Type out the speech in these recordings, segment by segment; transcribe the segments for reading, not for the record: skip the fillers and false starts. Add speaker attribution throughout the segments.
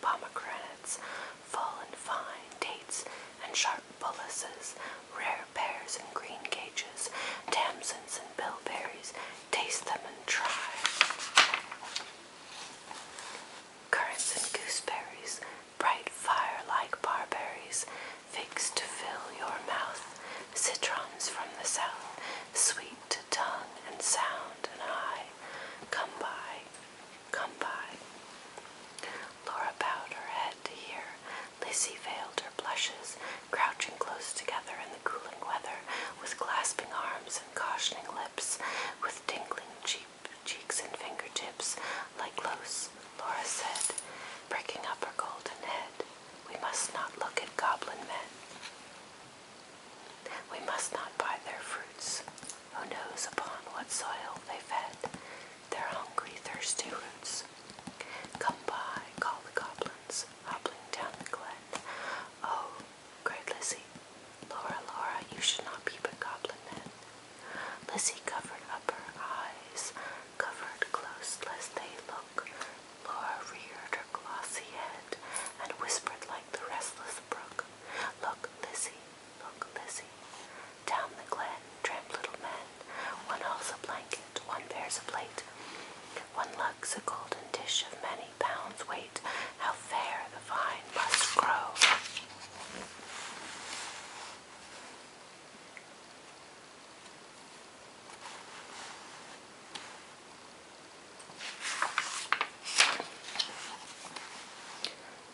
Speaker 1: pomegranates, full and fine, dates and sharp bullaces, rare pears and green gages, damsons and bilberries, taste them and try. Currants and gooseberries, bright fire-like barberries, figs to fill your mouth, citrons from the south, sweet to tongue and sound and eye. Come by, come by. Laura bowed her head to hear. Lizzie veiled her blushes, crouching close together in the cooling weather, with clasping arms and cautioning lips, with tingling cheeks and fingertips, like close. Laura said, breaking up her golden head, we must not look at goblin men. We must not buy their fruits. Who knows upon what soil they fed their hungry, thirsty roots? Come by, call the goblins, hobbling down the glen. Oh, cried Lizzie, Laura, Laura, you should not peep at goblin men. Lizzie covered up her eyes, covered close lest they look. Laura reared her glossy head and whispered like the restless brook, look, Lizzie, down the glen tramp little men. One hauls a blanket, one bears a plate, one lugs a golden dish of many pounds weight. How fair the vine must grow!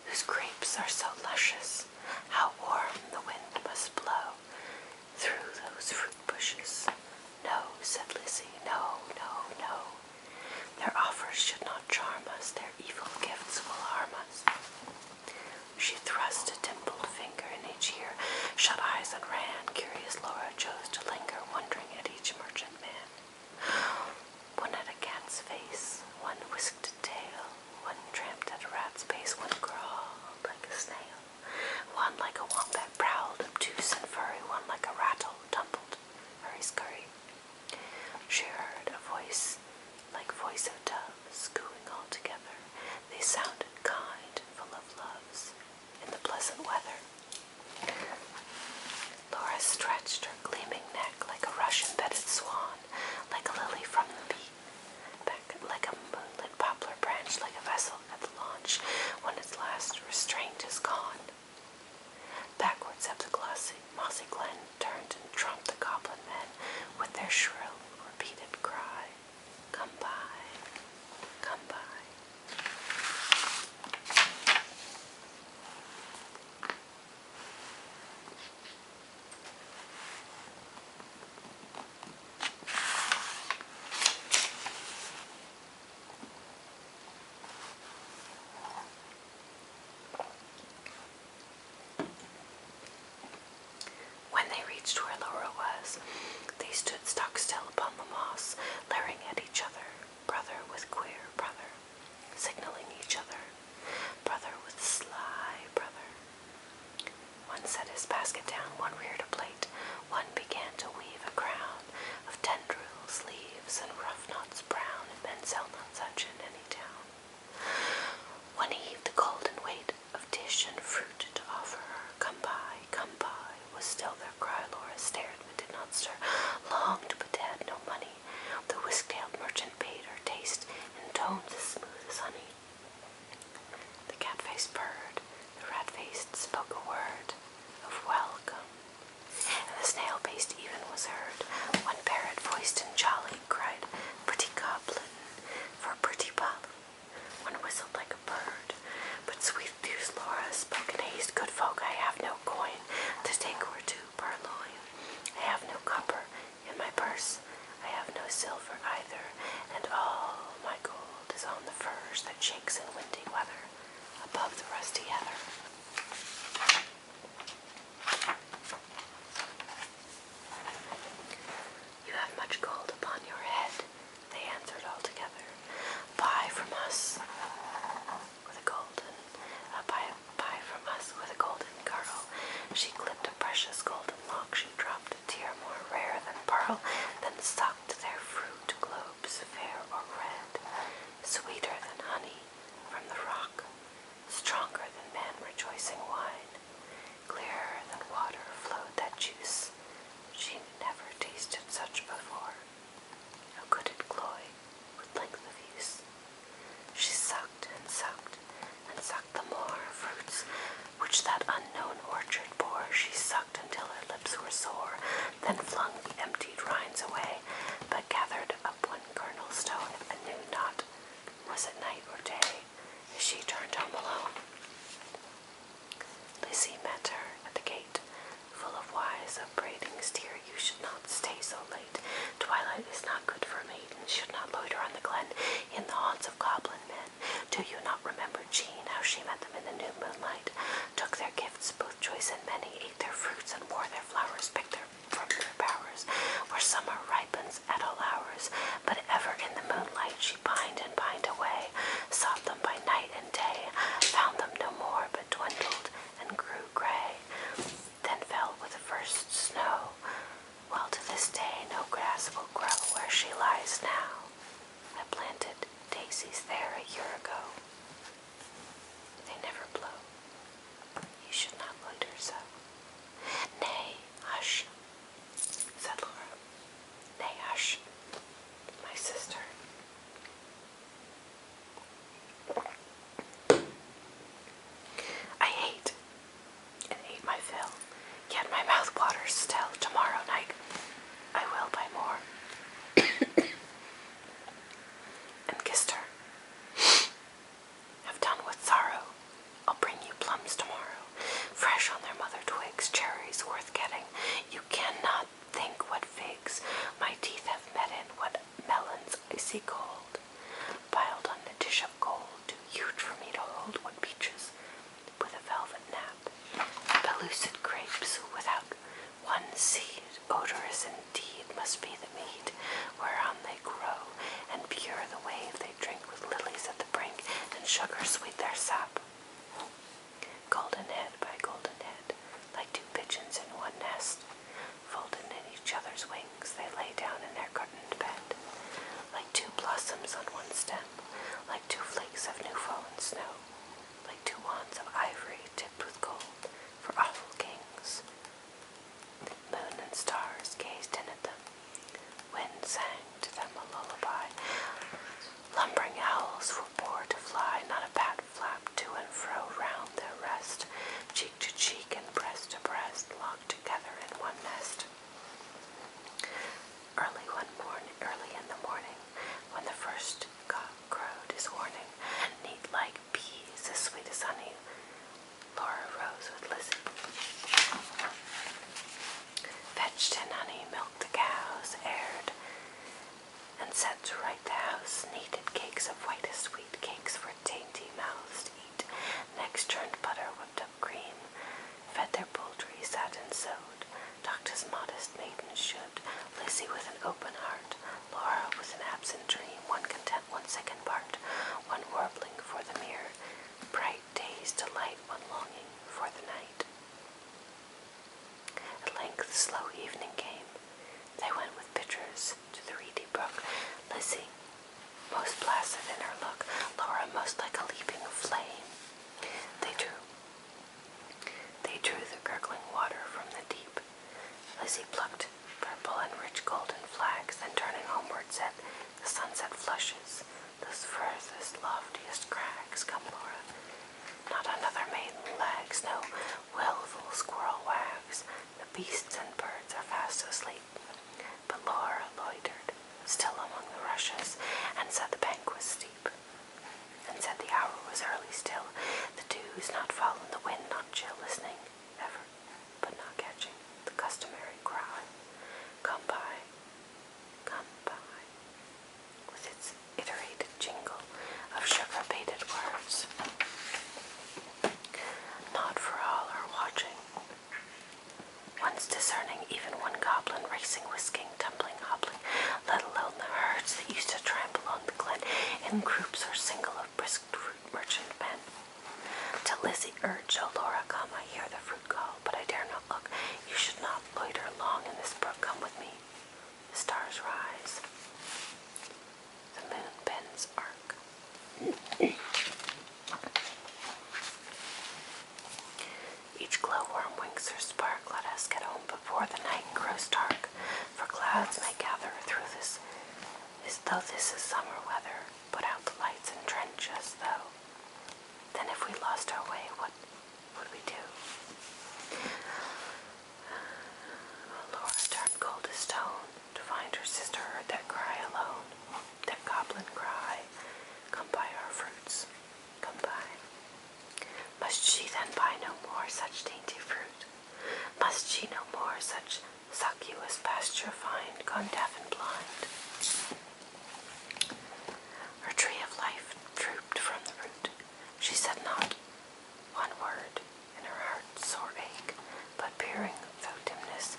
Speaker 1: Whose grapes are so luscious, how warm the wind must blow through those fruit bushes. No, said Lizzie, no, no, no. Their offers should not charm us, their evil gifts will harm us. She thrust a dimpled finger in each ear, shut eyes and ran. Curious Laura chose to linger, wondering at each merchant man. One at a cat's face, one whisked a tail, one tramped at a rat's pace, one crawled like a snail, one like a wombat prowled, obtuse and furry, one like a rattle tumbled, hurry-scurry. She heard a voice like voice of doves cooing all together. They sounded kind and full of loves in the pleasant weather. Laura stretched her gleaming neck like a rush-embedded swan, like a lily from the beat, back like a moonlit poplar branch, like a vessel at the launch when its last restraint is gone. Backwards up the mossy glen turned and trumped the goblin men with their shrill, repeated cry, come by, come by. When they reached where Laura was, they stood stock still upon the moss, leering at each other, brother with queer brother, signaling each other, brother with sly brother. One set his basket down, one reared a plate, one began to weave a crown of tendrils, leaves, and rough knots brown, and men sell not such in any town. One heaved the golden weight of dish and fruit to offer her. Come by, was still their cry. Laura stared but did not stir, longed but had no money. The whisk-tailed merchant bade her taste in tones as smooth as honey. The cat-faced purred, the rat-faced spoke a word of welcome, eggs, churned butter, whipped up cream, fed their poultry, sat and sewed, tucked as modest maidens should, Lizzie with an open heart, Laura with an absent dream, one content, one sick in part, one warbling for the mere bright day's delight, one longing for the night. At length slow evening came. They went with pitchers to the reedy brook, Lizzie most placid in her look, Laura most like a leaping flame. They drew the gurgling water from the deep. Lizzie plucked purple and rich golden flags, then turning homeward said, the sunset flushes those furthest, loftiest crags. Come, Laura, not another maiden lags, no willful squirrel wags. The beasts and birds are fast asleep. But Laura loitered, still among the rushes, and said the bank was steep, and said the hour was early still, the dews not fallen, the wind not chill, listening ever, but not catching the customary cry, come by, with its iterated jingle of sugar-baited words. Not for all are watching. One's discerning, even one goblin racing, whisking, tumbling, hobbling, let alone the herds that used to tramp along the glen in groups or single of brisk fruit merchant men. Till Lizzie urged, "Oh, Laura, come, I hear the fruit call, but I dare not look. You should not loiter long in this brook. Come with me. The stars rise. The moon bends arc. Each glowworm winks her spark. Let us get home before the night grows dark, for clouds may gather through this, as though this is summer weather. Put out the lights and drench us, though. Then if we lost our way, what would we do?" Laura turned cold as stone to find her sister heard that cry alone, that goblin cry, "Come buy our fruits, come buy." Must she then buy no more such dainty fruit? Must she no more such succulous pasture find, gone deaf and blind? Her tree of life drooped from the root. She said not one word in her heart's sore ache, but peering through dimness,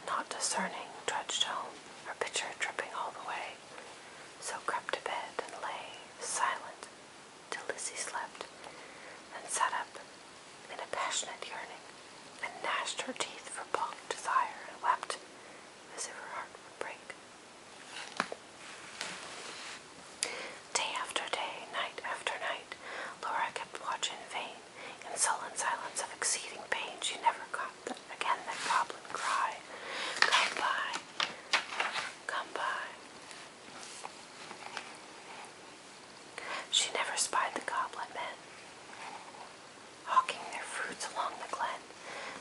Speaker 1: not discerning, trudged home, her pitcher dripping all the way. So crept to bed and lay silent till Lizzie slept, then sat up in a passionate yearning, and gnashed her teeth for balked desire, and wept as if her heart would break. Day after day, night after night, Laura kept watch in vain. In sullen silence of exceeding pain, she never caught again that goblin cry, "Come by, come by." She never spied the goblin men hawking their fruits along the glen,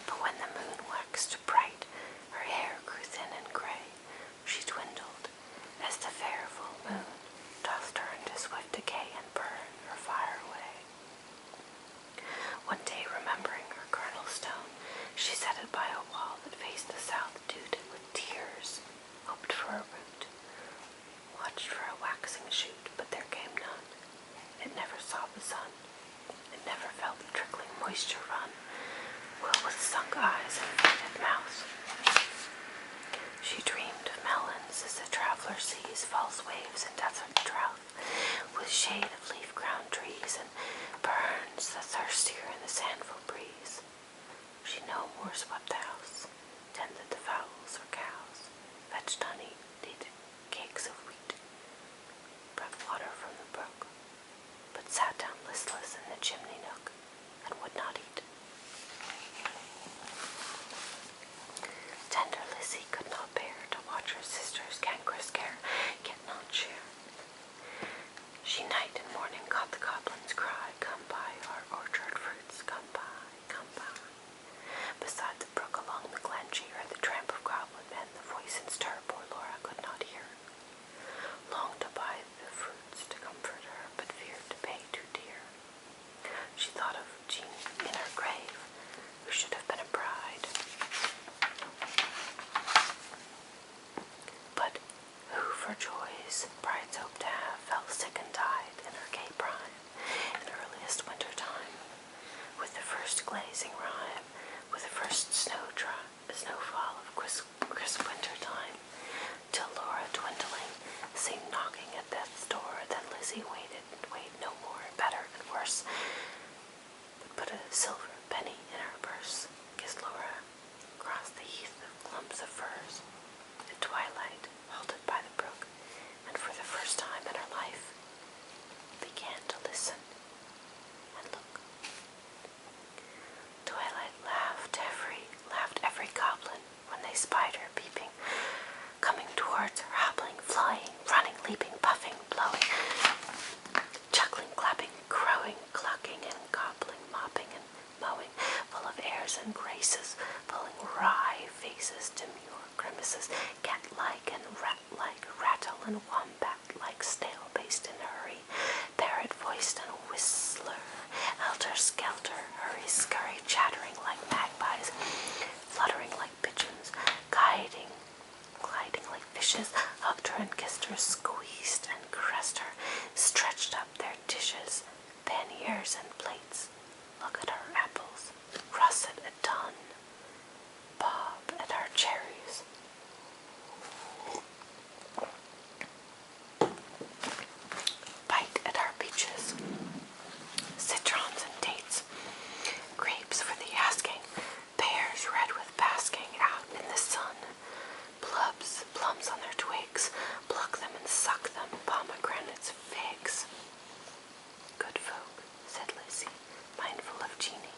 Speaker 1: but when the moon waxed bright, her hair grew thin and gray. She dwindled as the fair full moon doth turn to swift decay and burn her fire away. One day, remembering her kernel stone, she set it by a wall that faced the south, dewed it with tears, hoped for a root, watched for a waxing shoot, but there came none. It never saw the sun. It never felt the trickling moisture run, while with sunk eyes and faded mouth she dreamed of melons as the traveler sees false waves in desert drought, with shade of leaf-crowned trees, and burns the thirstier in the sandful breeze. She no more swept the house, tended the fowls or cows, fetched honey, kneaded cakes of wheat, brought water from the brook, but sat down listless in the chimney nook, and would not eat. Tender Lizzie could not bear to watch her sister's cankerous care, yet not share. She night and morning caught the goblin's cry, "Come buy our orchard fruits, come buy, come buy." Beside the brook along the glen she heard the tramp of goblin men, the voice in stir poor Laura silver penny in her purse, kissed Laura, crossed the heath of clumps of firs. At twilight, halted by the brook, and for the first time in her life, began to listen and look. Twilight laughed every goblin when they spied her peeping, coming towards her, hobbling, flying, running, leaping, puffing, blowing, chuckling, clapping, crowing, clucking, and gobbling, mopping and mowing, full of airs and graces, pulling wry faces, demure grimaces, cat-like and rat-like, rattle and wombat-like, snail-paced and hurry, parrot-voiced and whistler, helter-skelter, hurry-scurry, chattering like magpies, fluttering like pigeons, gliding like fishes, hugged her and kissed her, squeezed and caressed her, stretched up their dishes, panniers and plates. Look at her apples, russet at dawn, bob at our cherries. Bite at our peaches, citrons and dates, grapes for the asking, pears red with basking out in the sun, plums on their twigs, pluck them and suck them, pomegranates, figs. Good folk, said Lizzie, mindful of Jeanie,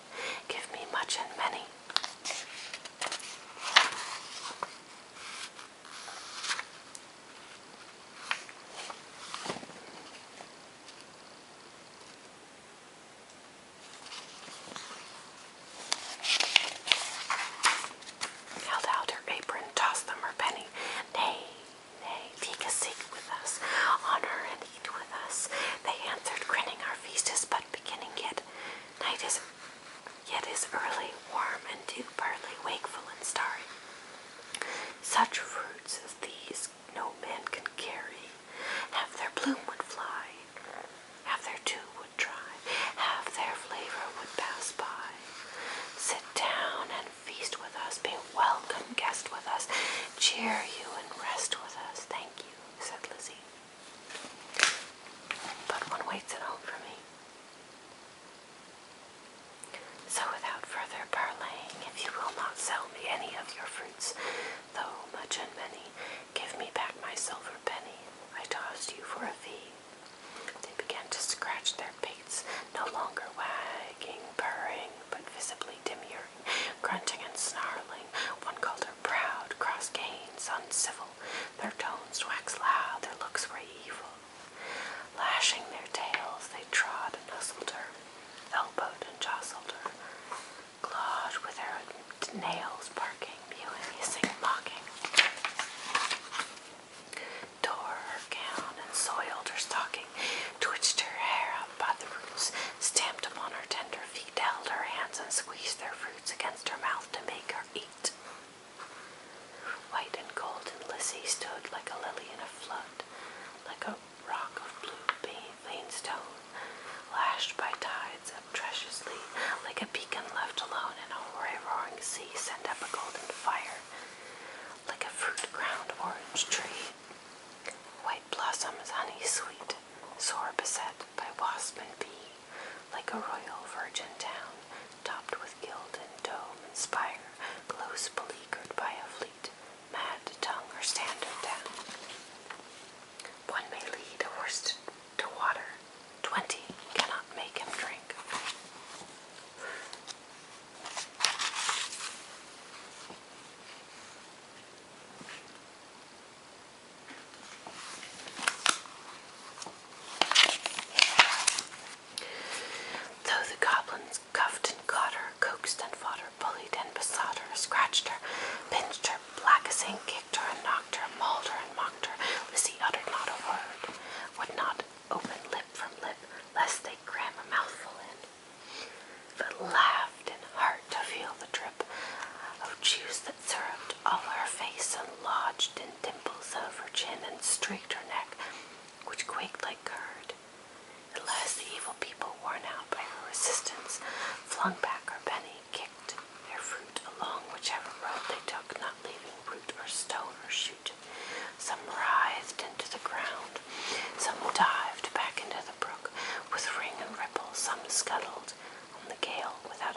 Speaker 1: give me much and many. Held out her apron, tossed them her penny. Nay, take a seat with us, honor and eat with us. They answered, grinning, our feast is but beginning yet. Night is early, warm and dew pearly, wakeful and starry. Such fruits as these no man can carry. Half their bloom would fly, half their dew would dry, half their flavor would pass by. Sit down and feast with us, be welcome guest with us, cheer you and rest with us. Thank you, said Lizzie. But one waits at home for me. So without further parleying, if you will not sell me any of your fruits, though much and many, give me back my silver penny I tossed you for a fee. They began to scratch their pates, no longer wagging, purring, but visibly demurring, grunting and snarling. One called her proud, cross-gains, uncivil. Their tones waxed loud, their looks were evil. Lashing their tails, they trod and hustled her, elbowed and jostled her, clawed with their nails, barking, mewing, hissing, mocking. Tore her gown and soiled her stocking, twitched her hair out by the roots, stamped upon her tender feet, held her hands and squeezed their fruits against her mouth to make her eat. White and golden Lizzie stood like a lily in a flood, like a rock of blue veined stone, lashed by tides obtrusiously, like a beacon left alone in a roaring sea, sent up a golden fire, like a fruit-crowned orange tree. White blossoms, honey sweet, sore beset by wasp and bee, like a royal virgin town, topped with gilded dome and spire, close beleaguered by a fleet, mad to tongue or standard down. One may lead a horse to water, 20 cannot make him drink. Though the goblins cuffed and caught her, coaxed and fought her, bullied and besought her, scratched her, pinched her, black as ink, kicked her and knocked her, mauled her and mocked her, Lizzie uttered not a word, would not open lip from lip, lest they cram a mouthful in, but laughed in heart to feel the drip of juice that syruped all her face and lodged in dimples of her chin and streaked her neck, which quaked like curd. At last the evil people, worn out by her resistance, flung back her penny, kicked their fruit along whichever road they took, not leaving root or stone or shoot. Some writhed into the ground, some dived back into the brook with ring and ripple, some scuttled on the gale without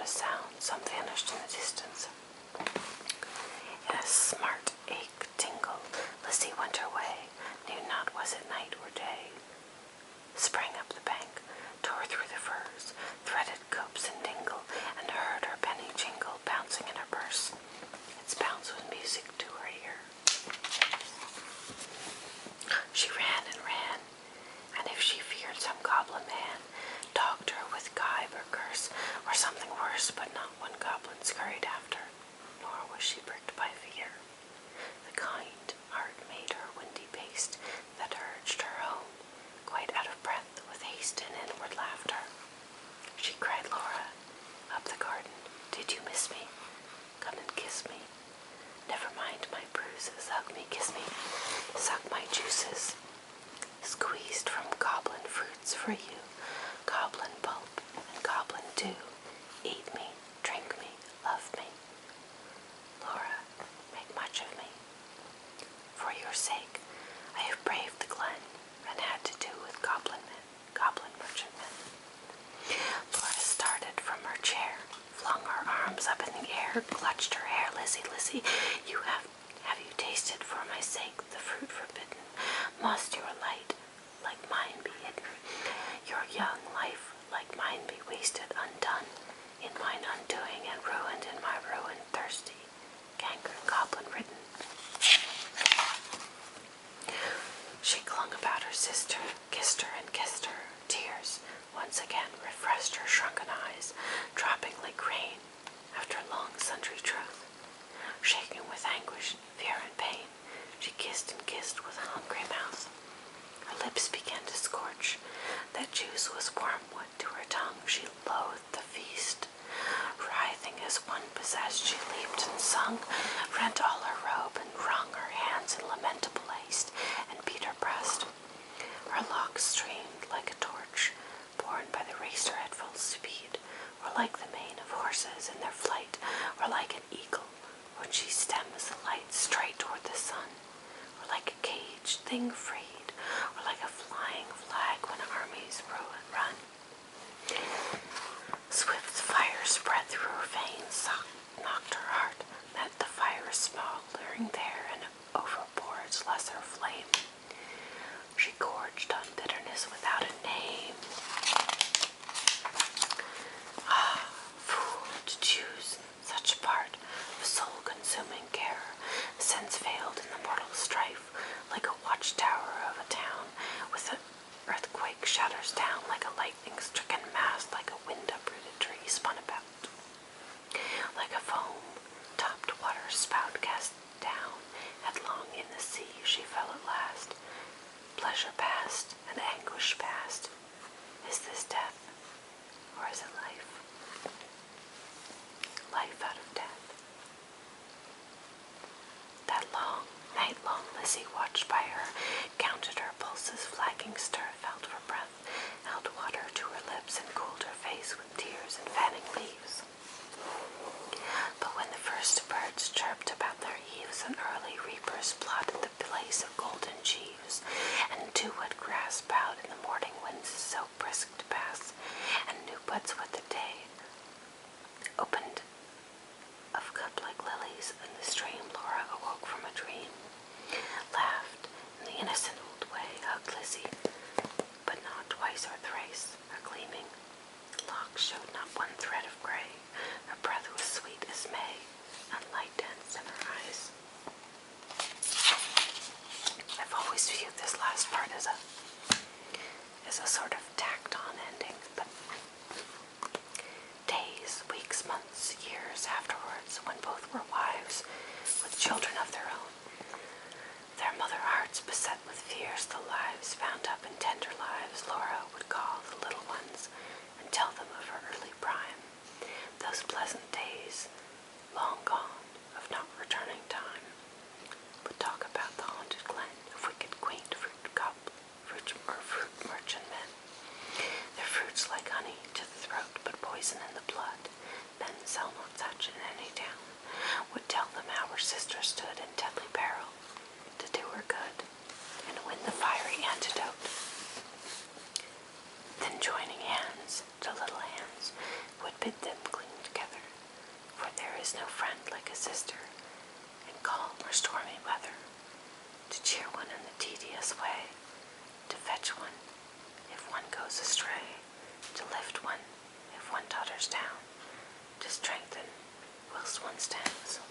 Speaker 1: some vanished in the distance. In a smart ache tingle, Lizzie went her way, knew not was it night or day. Sprang up the bank, tore through the furs, threaded copse and dingle, and heard her penny jingle bouncing in her purse. Its bounce was music to her ear. She ran and ran, and if she feared some goblin man, dogged her with gibe or curse, or something worse, but not one goblin scurried after, nor was she pricked by fear. The kind heart made her windy paste, that urged her home, quite out of breath with haste and inward laughter. She cried Laura, up the garden, did you miss me? Come and kiss me. Never mind my bruises, hug me, kiss me, suck my juices, squeezed from goblin fruits for you, goblin pulp and goblin dew. Eat me, drink me, love me. Laura, make much of me. For your sake, I have braved the glen and had to do with goblin merchantmen. Laura started from her chair, flung her arms up in the air, clutched her hair. Lizzie, Lizzie, have you tasted for my sake the fruit forbidden? Must your light like mine be hidden? Your young life like mine be wasted, undone in mine undoing, and ruined in my ruin, thirsty, cankered, goblin-ridden. She clung about her sister, kissed her and kissed her. Tears once again refreshed her shrunken eyes, dropping like rain after long sundry truth. Shaking with anguish, fear and pain, she kissed and kissed with a hungry mouth. Her lips began to scorch. That juice was wormwood to her tongue. She loathed the feast. Writhing as one possessed, she leaped and sung, rent all her robe and wrung her hands in lamentable haste, and beat her breast. Her locks streamed like a torch, borne by the racer at full speed, or like the mane of horses in their flight, or like an eagle when she stems the light straight toward the sun, or like a caged thing freed, or like a flying flag when armies run. Swift fire spread through her veins, knocked her heart, met the fire smoldering there, and overbore its lesser flame. She gorged on bitterness without a name. Ah, fool, to choose such part of soul-consuming care, sense veiled in the mortal strife, like a watchtower of a town, with an earthquake shatters down, like a lightning-stricken mast, like a wind-uprooted tree spun about, like a foam-topped water spout cast down headlong in the sea. She fell at last. Pleasure past and anguish past. Is this death, or is it life? Life out of death. That long, night-long Lizzie watched by her, counted her pulses, flagging stir, felt for breath, held water to her lips, and cooled her face with tears and fanning leaves. But when the first birds chirped about their eaves, and early reapers plotted the place of golden sheaves, and to-wet grass bowed in the morning winds so brisk to pass, and new buds with the day opened of cup like lilies in the stream, Laura awoke from a dream, laughed in the innocent old way, hugged Lizzie, but not twice or thrice. Her gleaming locks showed not one thread of gray. Her breath was sweet as May, and light danced in her eyes. I've always viewed this last part as a sort of tacked-on ending, but days, weeks, months, years afterwards, when both were wives, with children of their own, their mother hearts beset with fears, the lives bound up in tender lives, Laura would call the little ones and tell them of her early prime, those pleasant days, long gone, of not returning time, would talk about the haunted glen of wicked, quaint fruit merchantmen. Their fruits like honey to the throat, but poison in the blood. Men sell not such in any town. Would tell them how her sister stood in deadly peril to do her good and win the fiery antidote. Then joining hands to little hands would bid them cling together is no friend like a sister in calm or stormy weather, to cheer one in the tedious way, to fetch one if one goes astray, to lift one if one totters down, to strengthen whilst one stands.